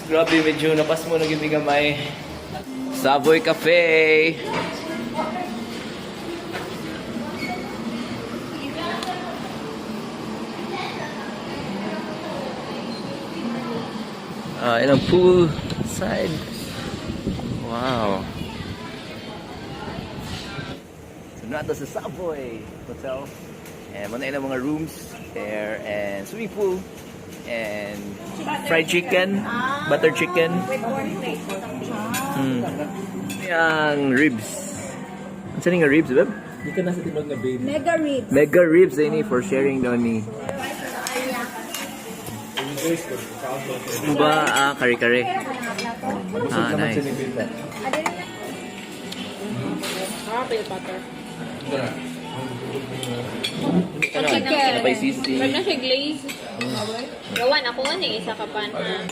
Grabe, medyo napasmo na gini gamay. Savoy Cafe. Ilang pool side. Wow. So nato sa Savoy Hotel. And muna ilang mga rooms there and swimming pool and fried chicken, butter chicken. Yang ribs. Ano sa nga ribs, beb? Di ka nasa timag na baby. Mega ribs. Mega ribs ini for sharing daw ni. Ano ba? Kare-kare. Nice. Peanut butter. Chicken. Ano pa yung sisig? Pag na siya glaze. Gawan ako nga isa ka pan.